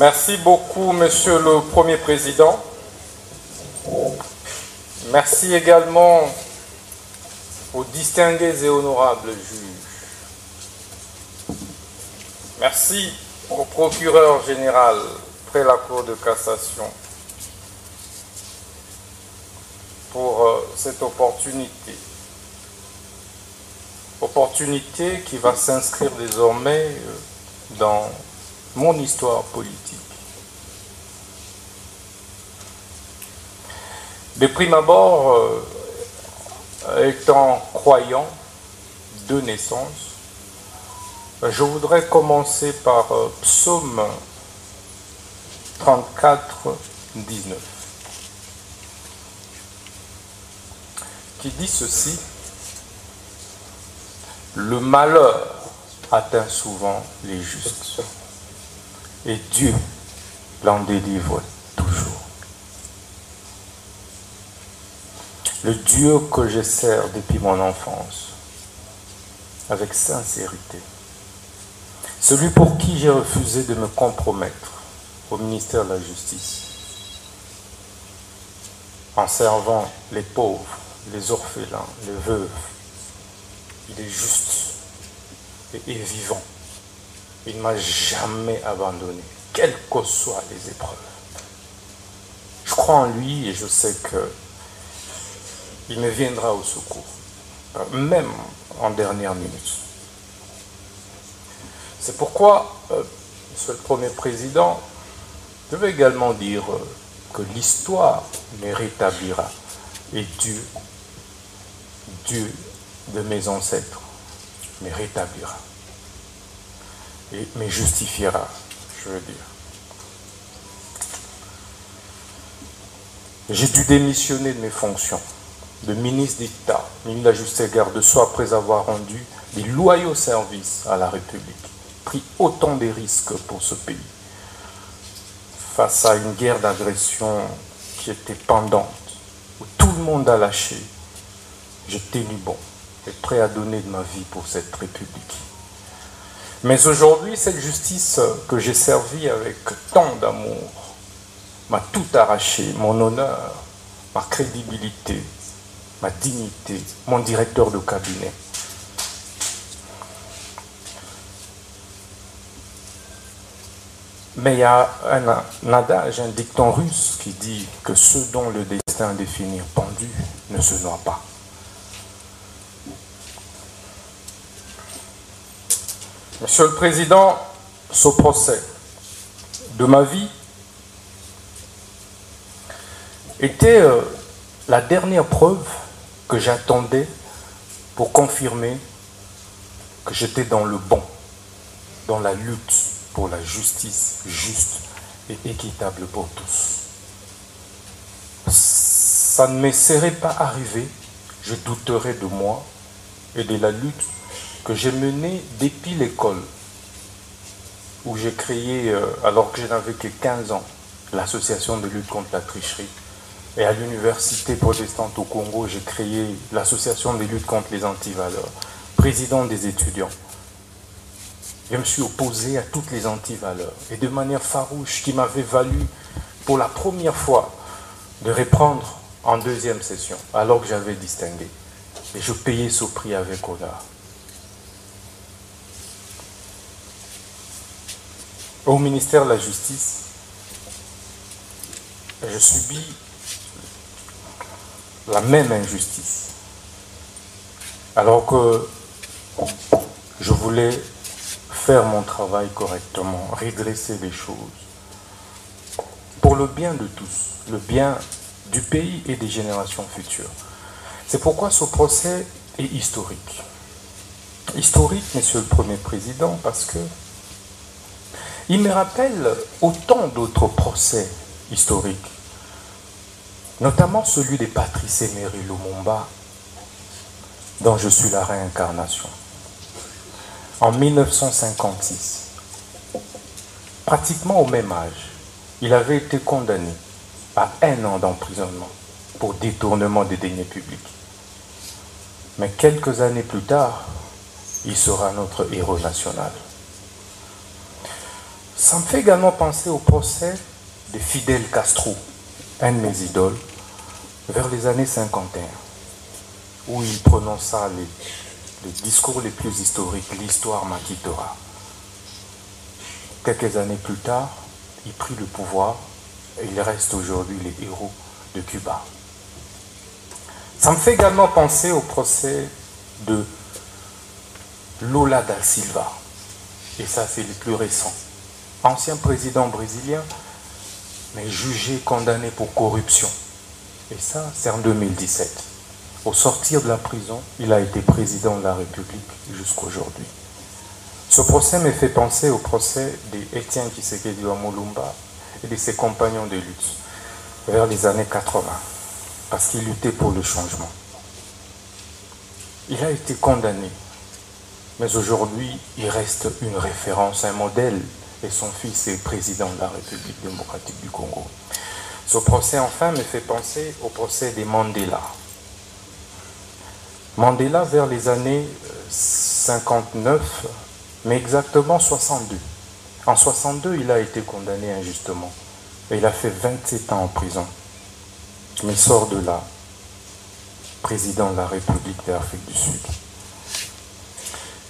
Merci beaucoup, Monsieur le Premier Président. Merci également aux distingués et honorables juges. Merci au procureur général près la Cour de cassation pour cette opportunité. Opportunité qui va s'inscrire désormais dans mon histoire politique. De prime abord, étant croyant de naissance, je voudrais commencer par Psaume 34, 19, qui dit ceci: le malheur atteint souvent les justes, et Dieu l'en délivre toujours. Le Dieu que je sers depuis mon enfance, avec sincérité, celui pour qui j'ai refusé de me compromettre au ministère de la Justice, en servant les pauvres, les orphelins, les veuves. Il est juste et vivant. Il ne m'a jamais abandonné, quelles que soient les épreuves. Je crois en lui et je sais qu'il me viendra au secours, même en dernière minute. C'est pourquoi, Monsieur le Premier Président, je veux également dire que l'histoire me rétablira et Dieu de mes ancêtres me rétablira et me justifiera, je veux dire. J'ai dû démissionner de mes fonctions de ministre d'État, ministre de la Justice et garde-sceaux, après avoir rendu des loyaux services à la République, pris autant de risques pour ce pays, face à une guerre d'agression qui était pendante, où tout le monde a lâché. J'ai tenu bon et prêt à donner de ma vie pour cette République. Mais aujourd'hui, cette justice que j'ai servie avec tant d'amour m'a tout arraché, mon honneur, ma crédibilité, ma dignité, mon directeur de cabinet. Mais il y a un adage, un dicton russe qui dit que ceux dont le destin est défini pendu ne se noient pas. Monsieur le Président, ce procès de ma vie était la dernière preuve que j'attendais pour confirmer que j'étais dans le bon, dans la lutte pour la justice juste et équitable pour tous. Ça ne me serait pas arrivé, je douterais de moi et de la lutte que j'ai menée depuis l'école, où j'ai créé, alors que je n'avais que 15 ans, l'association de lutte contre la tricherie. Et à l'université protestante au Congo, j'ai créé l'association de lutte contre les antivaleurs, président des étudiants. Je me suis opposé à toutes les antivaleurs, et de manière farouche, qui m'avait valu pour la première fois de reprendre en deuxième session, alors que j'avais distingué. Et je payais ce prix avec honneur. Au ministère de la Justice, je subis la même injustice, alors que je voulais faire mon travail correctement, redresser les choses, pour le bien de tous, le bien du pays et des générations futures. C'est pourquoi ce procès est historique. Historique, Monsieur le Premier Président, parce que il me rappelle autant d'autres procès historiques, notamment celui de Patrice Emery Lumumba, dont je suis la réincarnation. En 1956, pratiquement au même âge, il avait été condamné à 1 an d'emprisonnement pour détournement des deniers publics. Mais quelques années plus tard, il sera notre héros national. Ça me fait également penser au procès de Fidel Castro, un de mes idoles, vers les années 51, où il prononça les discours les plus historiques, l'histoire m'acquittera. Quelques années plus tard, il prit le pouvoir et il reste aujourd'hui les héros de Cuba. Ça me fait également penser au procès de Lula da Silva, et ça c'est le plus récent. Ancien président brésilien, mais jugé, condamné pour corruption. Et ça, c'est en 2017. Au sortir de la prison, il a été président de la République jusqu'à aujourd'hui. Ce procès me fait penser au procès d'Étienne Tshisekedi Lumumba et de ses compagnons de lutte vers les années 80, parce qu'il luttait pour le changement. Il a été condamné, mais aujourd'hui, il reste une référence, un modèle, et son fils est président de la République démocratique du Congo. Ce procès, enfin, me fait penser au procès des Mandela. Mandela, vers les années 59, mais exactement 62. En 62, il a été condamné injustement. Et il a fait 27 ans en prison. Mais sort de là, président de la République d'Afrique du Sud.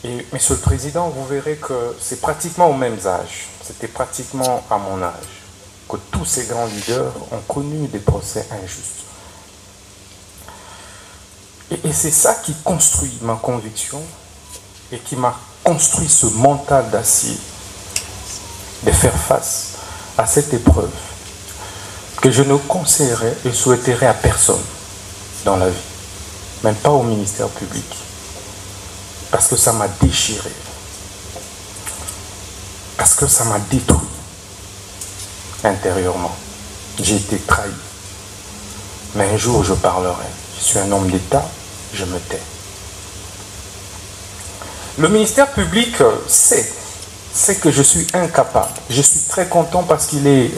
Et, Monsieur le Président, vous verrez que c'est pratiquement au même âge, c'était pratiquement à mon âge, que tous ces grands leaders ont connu des procès injustes. Et c'est ça qui construit ma conviction et qui m'a construit ce mental d'acier de faire face à cette épreuve que je ne conseillerais et souhaiterais à personne dans la vie, même pas au ministère public. Parce que ça m'a déchiré. Parce que ça m'a détruit intérieurement. J'ai été trahi. Mais un jour, je parlerai. Je suis un homme d'État, je me tais. Le ministère public sait que je suis incapable. Je suis très content parce qu'il est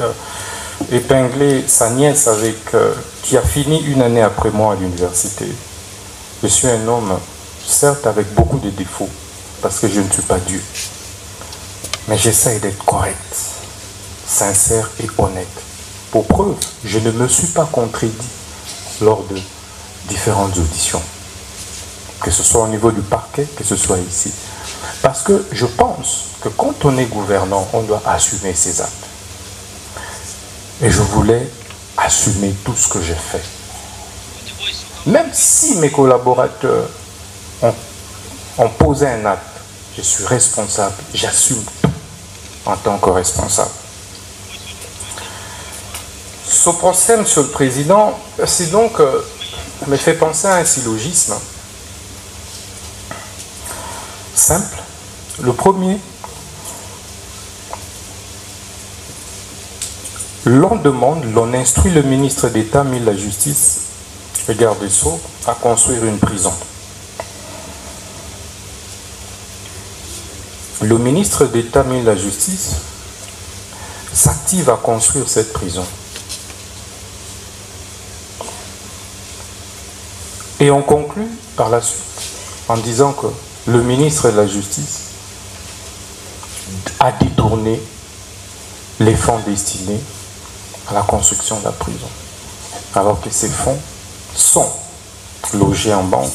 épinglé sa nièce qui a fini une année après moi à l'université. Je suis un homme, certes avec beaucoup de défauts, parce que je ne suis pas Dieu. Mais j'essaye d'être correct, sincère et honnête. Pour preuve, je ne me suis pas contredit lors de différentes auditions. Que ce soit au niveau du parquet, que ce soit ici. Parce que je pense que quand on est gouvernant, on doit assumer ses actes. Et je voulais assumer tout ce que j'ai fait. Même si mes collaborateurs ont posé un acte, je suis responsable, j'assume tout en tant que responsable. Ce procès, Monsieur le Président, c'est donc, me fait penser à un syllogisme simple. Le premier, l'on demande, l'on instruit le ministre d'État, ministre de la Justice, le garde des Sceaux, à construire une prison. Le ministre d'État, ministre de la Justice, s'active à construire cette prison. Et on conclut par la suite en disant que le ministre de la Justice a détourné les fonds destinés à la construction de la prison, alors que ces fonds sont logés en banque.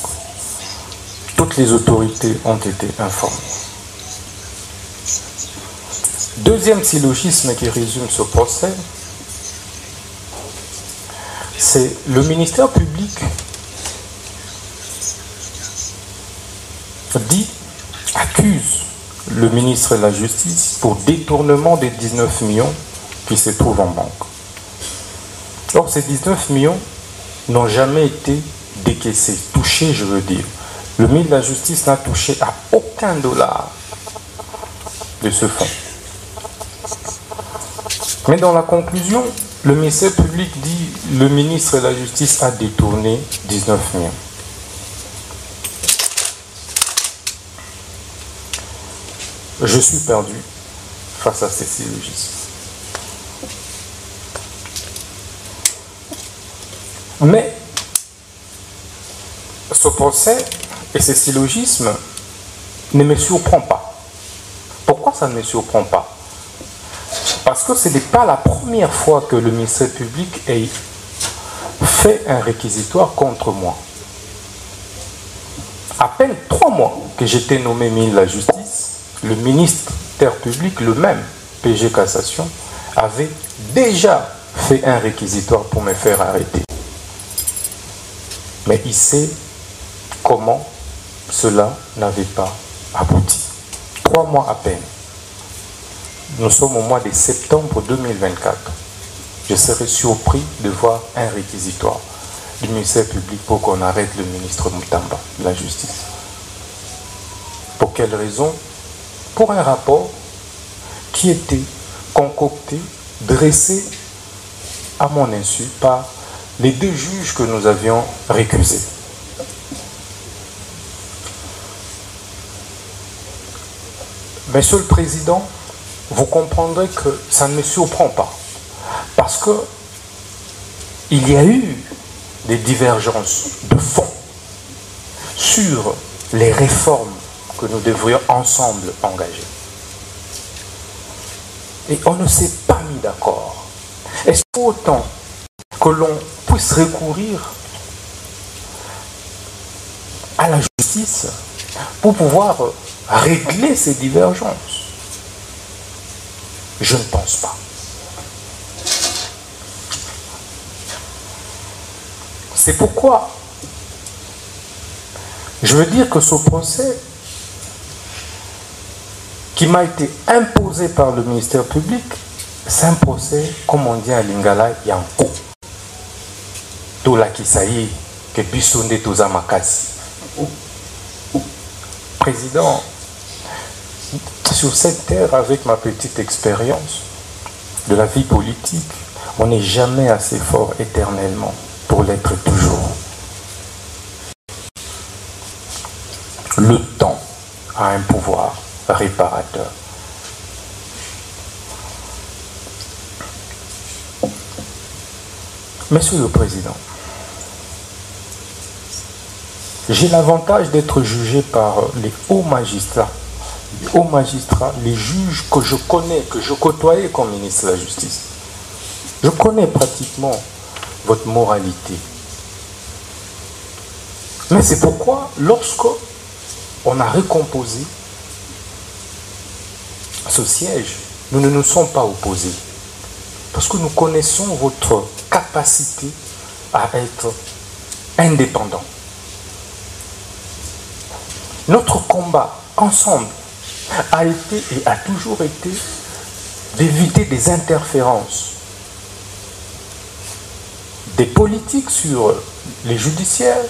Toutes les autorités ont été informées. Deuxième syllogisme qui résume ce procès, c'est le ministère public accuse le ministre de la Justice pour détournement des 19 millions qui se trouvent en banque. Or, ces 19 millions n'ont jamais été décaissés, touchés, je veux dire. Le ministre de la Justice n'a touché à aucun dollar de ce fonds. Mais dans la conclusion, le ministère public dit que le ministre de la Justice a détourné 19 millions. Je suis perdu face à ces syllogismes. Mais ce procès et ces syllogismes ne me surprend pas. Pourquoi ça ne me surprend pas? Parce que ce n'est pas la première fois que le ministère public ait fait un réquisitoire contre moi. À peine 3 mois que j'étais nommé ministre de la Justice, le ministère public, le même, PG Cassation, avait déjà fait un réquisitoire pour me faire arrêter. Mais il sait comment cela n'avait pas abouti. 3 mois à peine. Nous sommes au mois de septembre 2024. Je serais surpris de voir un réquisitoire du ministère public pour qu'on arrête le ministre Moutamba de la Justice. Pour quelle raison? Pour un rapport qui était concocté, dressé à mon insu par les 2 juges que nous avions récusés. Monsieur le Président, vous comprendrez que ça ne me surprend pas. Parce que il y a eu des divergences de fond sur les réformes que nous devrions ensemble engager. Et on ne s'est pas mis d'accord. Est-ce qu'autant que l'on puisse recourir à la justice pour pouvoir régler ces divergences? Je ne pense pas. C'est pourquoi je veux dire que ce procès qui m'a été imposé par le ministère public, c'est un procès, comme on dit à Lingala, Yanko. Tola Kisaï, que Bissonde Toza Makasi. Président, sur cette terre, avec ma petite expérience de la vie politique, on n'est jamais assez fort éternellement pour l'être toujours. Le temps a un pouvoir réparateur. Monsieur le Président, j'ai l'avantage d'être jugé par les hauts magistrats. Les hauts magistrats, les juges que je connais, que je côtoyais comme ministre de la Justice. Je connais pratiquement votre moralité. Mais c'est pourquoi, lorsque on a recomposé ce siège, nous ne nous sommes pas opposés. Parce que nous connaissons votre capacité à être indépendant. Notre combat ensemble a été et a toujours été d'éviter des interférences des politiques sur les judiciaires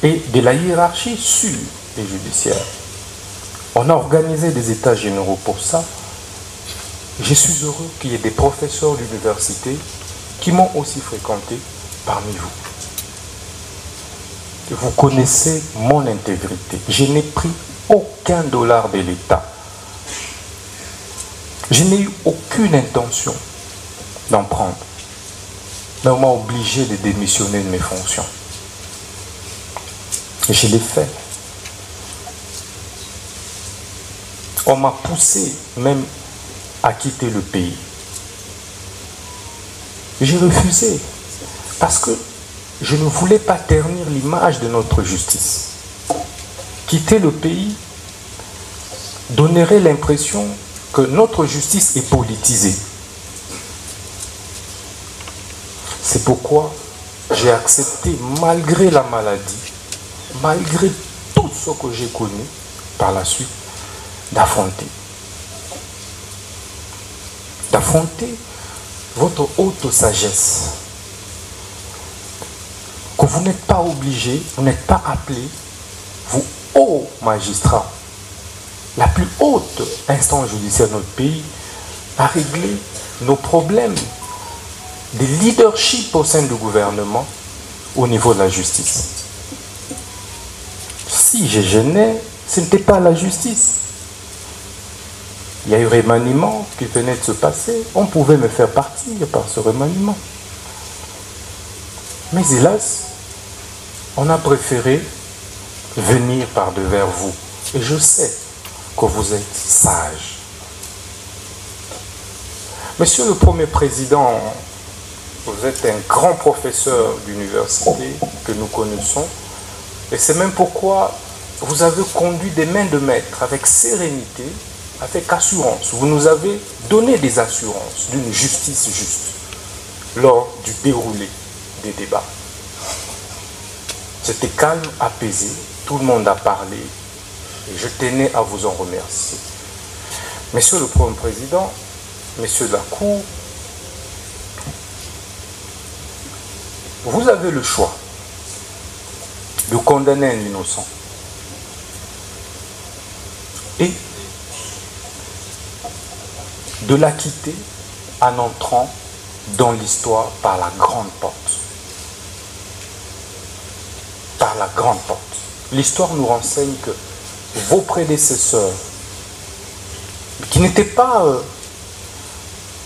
et de la hiérarchie sur les judiciaires. On a organisé des états généraux pour ça. Je suis heureux qu'il y ait des professeurs d'université qui m'ont aussi fréquenté parmi vous. Vous connaissez mon intégrité. Je n'ai pris aucun dollar de l'État. Je n'ai eu aucune intention d'en prendre. Mais on m'a obligé de démissionner de mes fonctions. Et je l'ai fait. On m'a poussé même à quitter le pays. J'ai refusé parce que je ne voulais pas ternir l'image de notre justice. Quitter le pays donnerait l'impression que notre justice est politisée. C'est pourquoi j'ai accepté, malgré la maladie, malgré tout ce que j'ai connu par la suite, d'affronter votre haute sagesse, que vous n'êtes pas obligé, vous n'êtes pas appelé, vous hauts magistrats, la plus haute instance judiciaire de notre pays, à régler nos problèmes de leadership au sein du gouvernement au niveau de la justice. Si je gênais, ce n'était pas la justice. Il y a eu remaniement qui venait de se passer. On pouvait me faire partir par ce remaniement. Mais hélas, on a préféré venir par devers vous. Et je sais que vous êtes sage. Monsieur le Premier Président, vous êtes un grand professeur d'université que nous connaissons, et c'est même pourquoi vous avez conduit des mains de maître avec sérénité, avec assurance. Vous nous avez donné des assurances d'une justice juste lors du déroulé des débats. C'était calme, apaisé, tout le monde a parlé, et je tenais à vous en remercier. Monsieur le Premier Président, Messieurs de la Cour, vous avez le choix de condamner un innocent et de l'acquitter en entrant dans l'histoire par la grande porte. Par la grande porte. L'histoire nous renseigne que vos prédécesseurs, qui n'étaient pas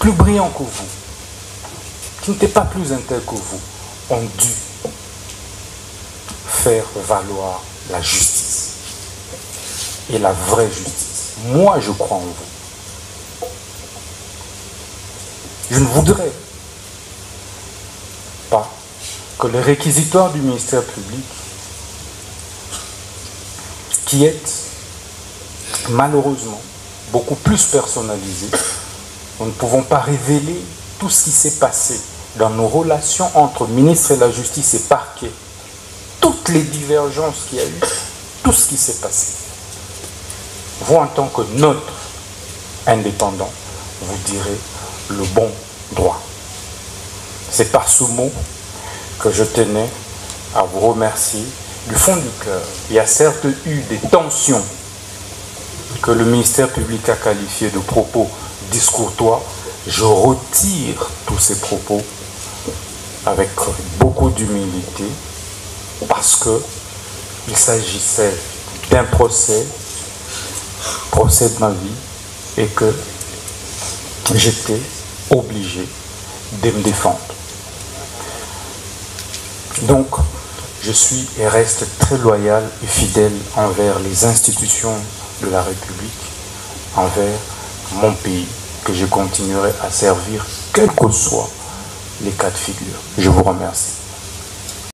plus brillants que vous, qui n'étaient pas plus intègres que vous, ont dû faire valoir la justice. Et la vraie justice. Moi, je crois en vous. Je ne voudrais pas que le réquisitoire du ministère public, qui est malheureusement beaucoup plus personnalisé, nous ne pouvons pas révéler tout ce qui s'est passé dans nos relations entre ministre et la justice et parquet, toutes les divergences qu'il y a eu, tout ce qui s'est passé. Vous, en tant que notre indépendant, vous direz le bon droit. C'est par ce mot que je tenais à vous remercier du fond du cœur. Il y a certes eu des tensions que le ministère public a qualifiées de propos discourtois. Je retire tous ces propos avec beaucoup d'humilité parce qu'il s'agissait d'un procès de ma vie et que j'étais obligé de me défendre. Donc, je suis et reste très loyal et fidèle envers les institutions de la République, envers mon pays, que je continuerai à servir, quels que soient les cas de figure. Je vous remercie.